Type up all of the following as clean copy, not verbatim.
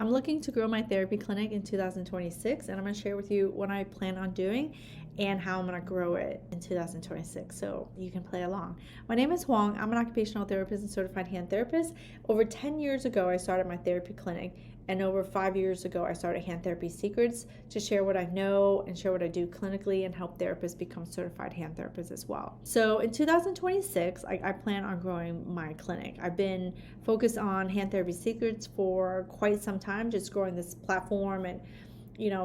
I'm looking to grow my therapy clinic in 2026, and I'm going to share with you what I plan on doing and how I'm going to grow it in 2026, so you can play along. My name is Huang. I'm an occupational therapist and certified hand therapist. Over 10 years ago, I started my therapy clinic, and over 5 years ago, I started Hand Therapy Secrets to share what I know and share what I do clinically and help therapists become certified hand therapists as well. So in 2026, I plan on growing my clinic. I've been focused on Hand Therapy Secrets for quite some time, just growing this platform and,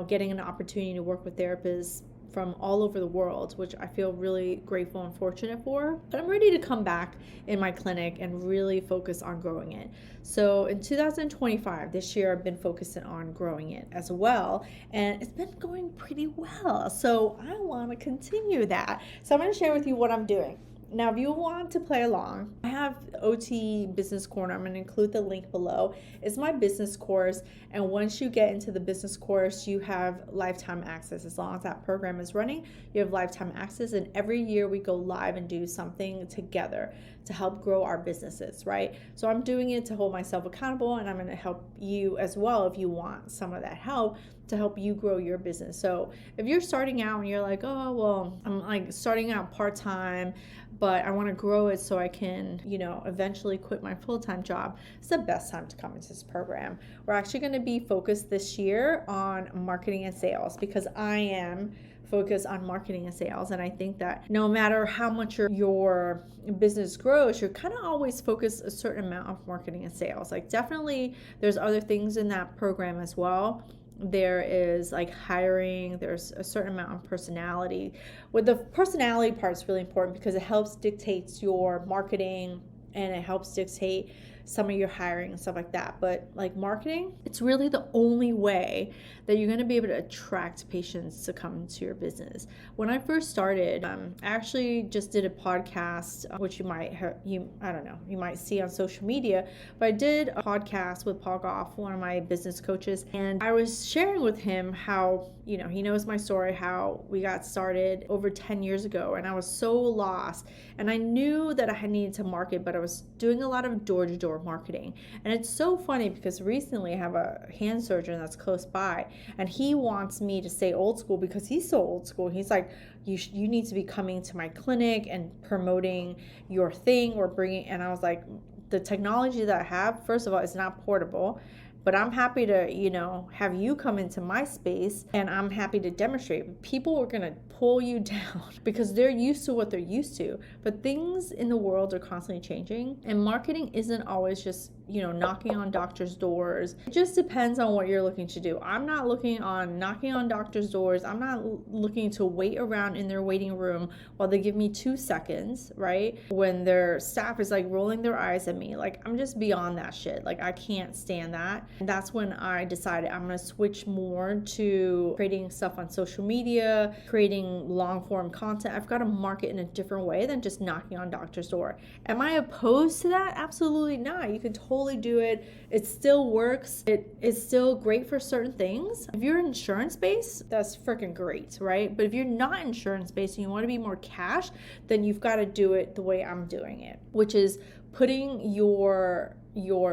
getting an opportunity to work with therapists from all over the world, which I feel really grateful and fortunate for. But I'm ready to come back in my clinic and really focus on growing it. So in 2025, this year, I've been focusing on growing it as well, and it's been going pretty well. So I want to continue that. So I'm going to share with you what I'm doing. Now, if you want to play along, I have OT Business Corner. I'm going to include the link below. It's my business course, and once you get into the business course, you have lifetime access. As long as that program is running, you have lifetime access, and every year we go live and do something together to help grow our businesses, right? So I'm doing it to hold myself accountable, and I'm going to help you as well if you want some of that help to help you grow your business. So if you're starting out and you're like, oh, well, I'm like starting out part-time, but I want to grow it so I can, eventually quit my full-time job, it's the best time to come into this program. We're actually going to be focused this year on marketing and sales, because I am focused on marketing and sales. And I think that no matter how much your business grows, you're kind of always focused a certain amount of marketing and sales. Like, definitely there's other things in that program as well. There is like hiring, there's a certain amount of personality. With the personality part is really important because it helps dictate your marketing and it helps dictate some of your hiring and stuff like that. But like marketing, it's really the only way that you're going to be able to attract patients to come into your business. When I first started, I actually just did a podcast, which you might see on social media, but I did a podcast with Paul Goff, one of my business coaches, and I was sharing with him how, he knows my story, how we got started over 10 years ago, and I was so lost, and I knew that I needed to market, but I was doing a lot of door-to-door marketing. And it's so funny because recently I have a hand surgeon that's close by, and he wants me to stay old school because he's so old school. He's like, you need to be coming to my clinic and promoting your thing or bringing, and I was like, the technology that I have, first of all, is not portable, but I'm happy to, have you come into my space, and I'm happy to demonstrate. People are going to pull you down because they're used to what they're used to. But things in the world are constantly changing, and marketing isn't always just, knocking on doctors' doors. It just depends on what you're looking to do. I'm not looking on knocking on doctors' doors. I'm not looking to wait around in their waiting room while they give me 2 seconds, right? When their staff is like rolling their eyes at me. Like, I'm just beyond that shit. Like, I can't stand that. And that's when I decided I'm going to switch more to creating stuff on social media, creating long form content. I've got to market in a different way than just knocking on doctor's door. Am I opposed to that? Absolutely not. You can totally do it. It still works. It is still great for certain things. If you're insurance based, that's freaking great, right? But if you're not insurance based and you want to be more cash, then you've got to do it the way I'm doing it, which is putting your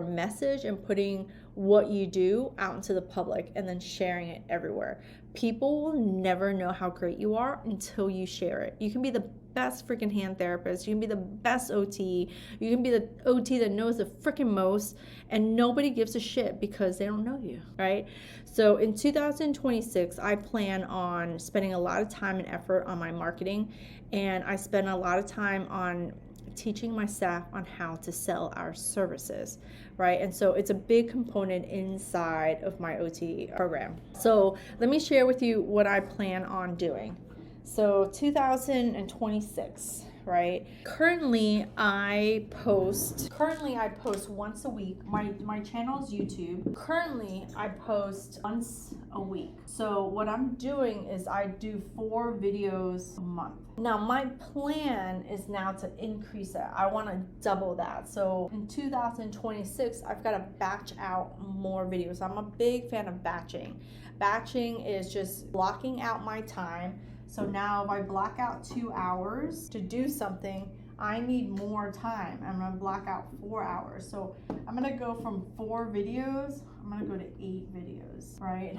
message and putting what you do out into the public and then sharing it everywhere. People will never know how great you are until you share it. You can be the best freaking hand therapist, you can be the best OT, you can be the OT that knows the freaking most, and nobody gives a shit because they don't know you, right? So in 2026, I plan on spending a lot of time and effort on my marketing, and I spend a lot of time on teaching my staff on how to sell our services, right? And so it's a big component inside of my OT program. So let me share with you what I plan on doing. So 2026, right? Currently I post once a week. My channel is YouTube. Currently I post once a week. So what I'm doing is I do 4 videos a month. Now my plan is now to increase that. I want to double that. So in 2026, I've got to batch out more videos. I'm a big fan of batching. Batching is just blocking out my time. So now if I block out 2 hours to do something, I need more time. I'm gonna block out 4 hours. So I'm gonna go from 4 videos, I'm gonna go to 8 videos, right?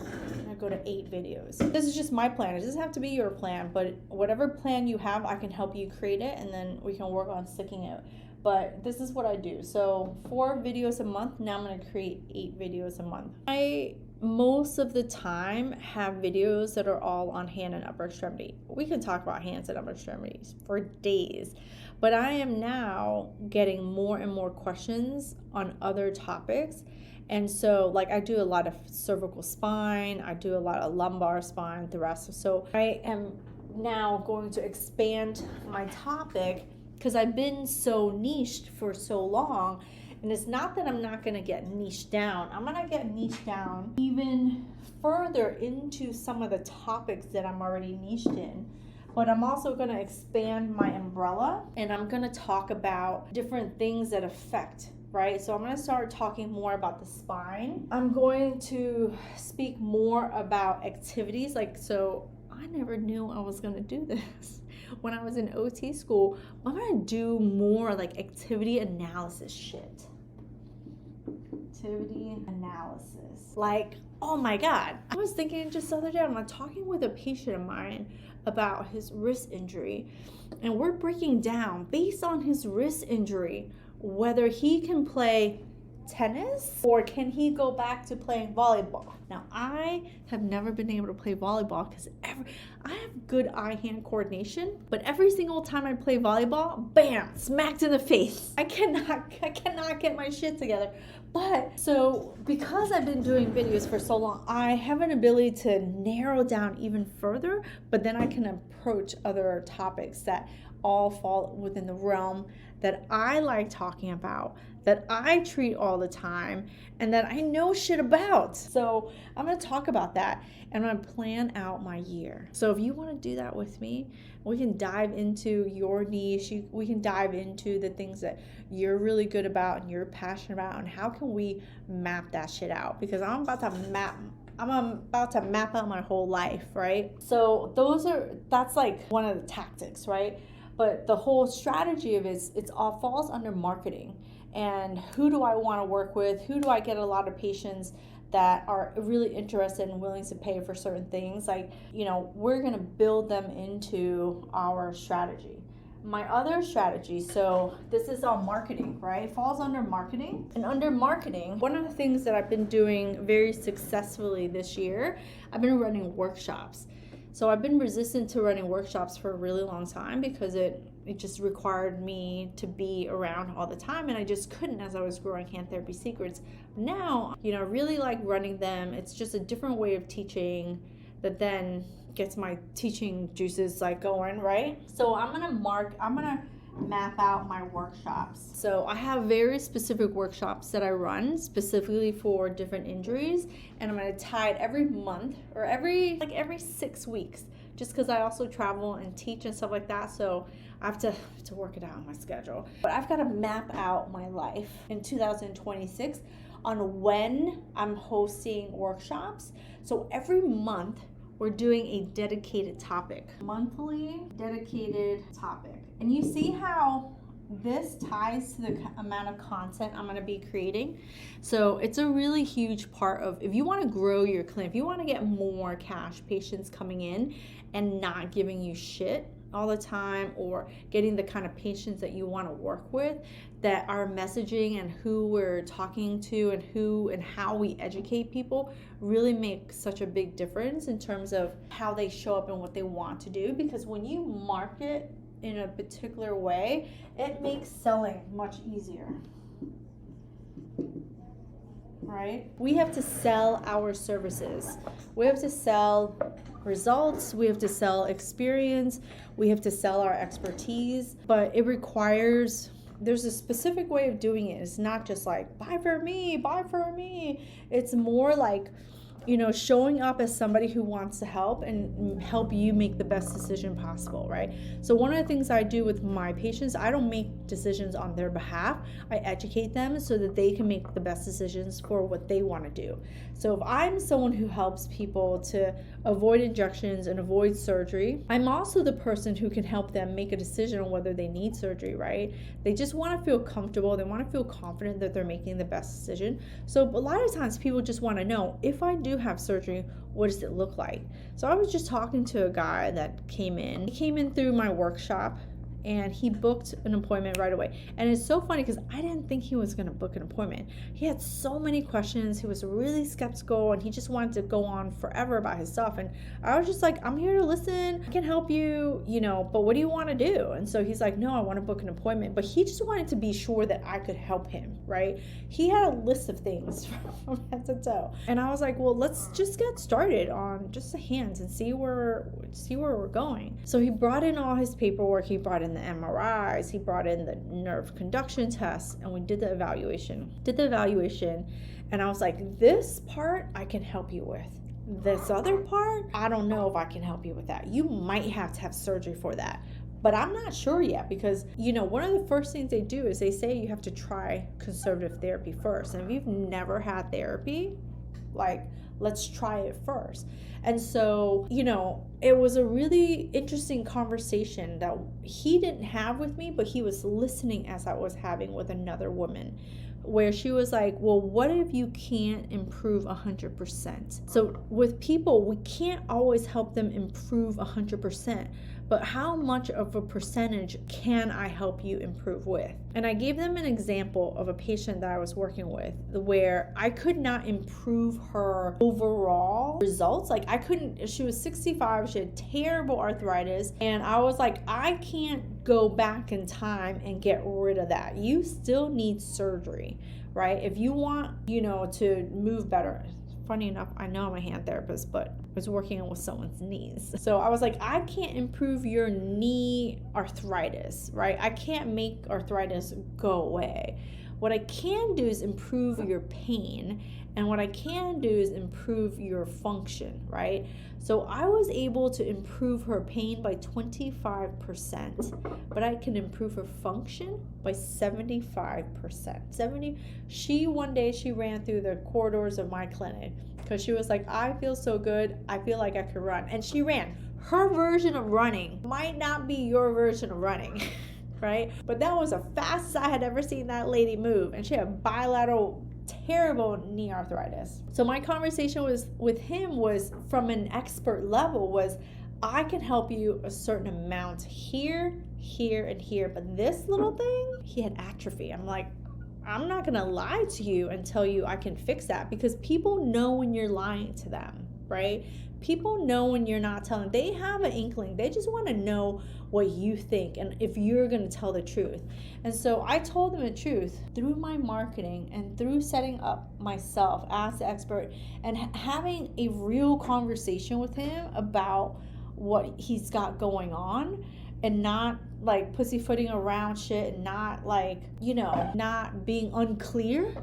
I'm gonna go to 8 videos. This is just my plan. It doesn't have to be your plan, but whatever plan you have, I can help you create it and then we can work on sticking it. But this is what I do. So 4 videos a month, now I'm gonna create 8 videos a month. I most of the time have videos that are all on hand and upper extremity. We can talk about hands and upper extremities for days, but I am now getting more and more questions on other topics. And so like I do a lot of cervical spine, I do a lot of lumbar spine, thoracic. So I am now going to expand my topic because I've been so niched for so long. And it's not that I'm not going to get niched down. I'm going to get niched down even further into some of the topics that I'm already niched in. But I'm also going to expand my umbrella and I'm going to talk about different things that affect, right? So I'm going to start talking more about the spine. I'm going to speak more about activities. Like, so I never knew I was going to do this. When I was in OT school, I'm going to do more like activity analysis shit. Activity analysis. Like, oh my God. I was thinking just the other day, I'm talking with a patient of mine about his wrist injury, and we're breaking down based on his wrist injury whether he can play tennis or can he go back to playing volleyball. Now I have never been able to play volleyball because I have good eye-hand coordination, but every single time I play volleyball, bam, smacked in the face. I cannot get my shit together. But so because I've been doing videos for so long, I have an ability to narrow down even further, but then I can approach other topics that all fall within the realm that I like talking about, that I treat all the time, and that I know shit about. So I'm gonna talk about that and I'm gonna plan out my year. So if you wanna do that with me, we can dive into your niche, we can dive into the things that you're really good about and you're passionate about, and how can we map that shit out? Because I'm about to map out my whole life, right? So that's like one of the tactics, right? But the whole strategy of it all falls under marketing. And who do I want to work with? Who do I get a lot of patients that are really interested and willing to pay for certain things? Like, we're going to build them into our strategy. My other strategy, so this is on marketing, right? It falls under marketing. And under marketing, one of the things that I've been doing very successfully this year, I've been running workshops. So I've been resistant to running workshops for a really long time because it just required me to be around all the time, and I just couldn't as I was growing Hand Therapy Secrets. Now, I really like running them. It's just a different way of teaching that then gets my teaching juices like going, right? So I'm gonna map out my workshops. So I have very specific workshops that I run specifically for different injuries, and I'm going to tie it every month or every 6 weeks, just because I also travel and teach and stuff like that. So I have to work it out on my schedule. But I've got to map out my life in 2026 on when I'm hosting workshops. So every month we're doing a dedicated topic, monthly dedicated topic. And you see how this ties to the amount of content I'm going to be creating. So it's a really huge part of, if you want to grow your clinic, if you want to get more cash patients coming in and not giving you shit all the time, or getting the kind of patients that you want to work with, that our messaging and who we're talking to and who and how we educate people really make such a big difference in terms of how they show up and what they want to do. Because when you market in a particular way, it makes selling much easier, right? We have to sell our services. We have to sell results. We have to sell experience. We have to sell our expertise. But it requires, there's a specific way of doing it. It's not just like, buy for me. It's more like, showing up as somebody who wants to help and help you make the best decision possible, right? So one of the things I do with my patients, I don't make decisions on their behalf. I educate them so that they can make the best decisions for what they want to do. So if I'm someone who helps people to avoid injections and avoid surgery, I'm also the person who can help them make a decision on whether they need surgery, right? They just want to feel comfortable. They want to feel confident that they're making the best decision. So a lot of times people just want to know, if I do have surgery, what does it look like? So I was just talking to a guy that came in. He came in through my workshop, and he booked an appointment right away. And it's so funny because I didn't think he was going to book an appointment. He had so many questions. He was really skeptical, and he just wanted to go on forever about his stuff. And I was just like, I'm here to listen. I can help you, but what do you want to do? And so he's like, no, I want to book an appointment. But he just wanted to be sure that I could help him, right? He had a list of things from head to toe. And I was like, well, let's just get started on just the hands and see where we're going. So he brought in all his paperwork. He brought in the MRIs, he brought in the nerve conduction tests, and we did the evaluation. And I was like, this part I can help you with. This other part, I don't know if I can help you with that. You might have to have surgery for that. But I'm not sure yet because, one of the first things they do is they say you have to try conservative therapy first. And if you've never had therapy, let's try it first. And so, it was a really interesting conversation that he didn't have with me, but he was listening as I was having with another woman, where she was like, well, what if you can't improve 100%? So with people, we can't always help them improve 100%. But how much of a percentage can I help you improve with? And I gave them an example of a patient that I was working with where I could not improve her overall results. She was 65, she had terrible arthritis. And I was like, I can't go back in time and get rid of that. You still need surgery, right? If you want, to move better. Funny enough, I know I'm a hand therapist, but I was working with someone's knees. So I was like, I can't improve your knee arthritis, right? I can't make arthritis go away. What I can do is improve your pain, and what I can do is improve your function, right? So I was able to improve her pain by 25%, but I can improve her function by 75%. One day she ran through the corridors of my clinic because she was like, I feel so good. I feel like I could run. And she ran. Her version of running might not be your version of running, right? But that was the fastest I had ever seen that lady move. And she had bilateral terrible knee arthritis. So my conversation with him was from an expert level was, I can help you a certain amount here, and here, but this little thing, he had atrophy. I'm like, I'm not gonna lie to you and tell you I can fix that, because people know when you're lying to them, right? People know when you're not telling. They have an inkling. They just want to know what you think and if you're going to tell the truth. And so I told them the truth through my marketing and through setting up myself as the expert and having a real conversation with him about what he's got going on, and not like pussyfooting around shit, and not not being unclear.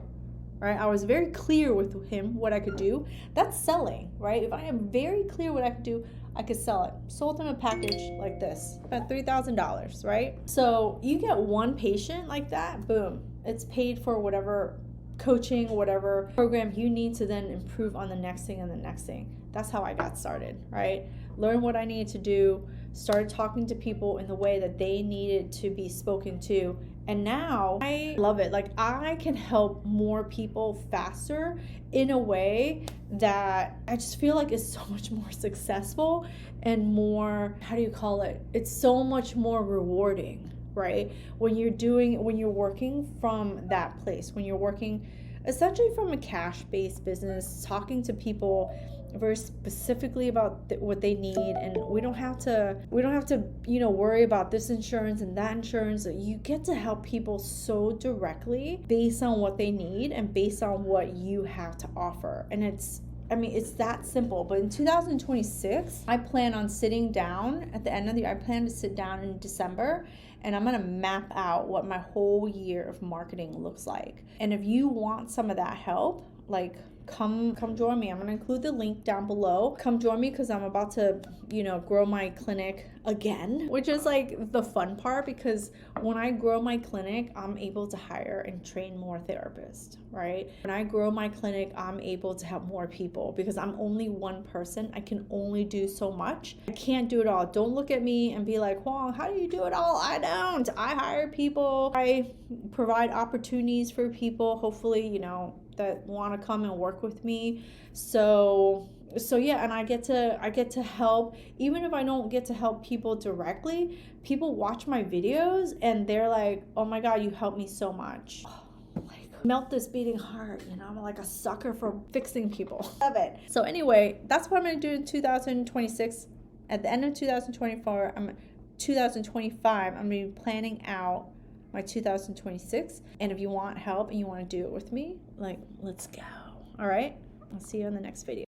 Right? I was very clear with him what I could do. That's selling, right? If I am very clear what I could do, I could sell it. Sold him a package like this, about $3,000, right? So you get one patient like that, boom, it's paid for whatever coaching, whatever program you need to then improve on the next thing and the next thing. That's how I got started, right? Learn what I needed to do, started talking to people in the way that they needed to be spoken to. And now I love it. I can help more people faster in a way that I just feel like is so much more successful and more, it's so much more rewarding, right? When you're working from that place, when you're working essentially from a cash-based business, talking to people very specifically about what they need, and we don't have to worry about this insurance and that insurance. You get to help people so directly based on what they need and based on what you have to offer. And it's that simple. But in 2026, I plan on sitting down at the end of the year. I plan to sit down in December, and I'm going to map out what my whole year of marketing looks like. And if you want some of that help, come join me. I'm gonna include the link down below. Come join me because I'm about to, grow my clinic again, which is like the fun part, because when I grow my clinic, I'm able to hire and train more therapists, right? When I grow my clinic, I'm able to help more people because I'm only one person. I can only do so much. I can't do it all. Don't look at me and be like, Huang, how do you do it all? I don't. I hire people. I provide opportunities for people, hopefully, that want to come and work with me. So yeah, and I get to help. Even if I don't get to help people directly, people watch my videos and they're like, oh my God, you helped me so much. Melt this beating heart, I'm like a sucker for fixing people. Love it. So anyway, that's what I'm going to do in 2026. At the end of 2024, 2025, I'm going to be planning out my 2026. And if you want help and you want to do it with me, let's go. All right, I'll see you in the next video.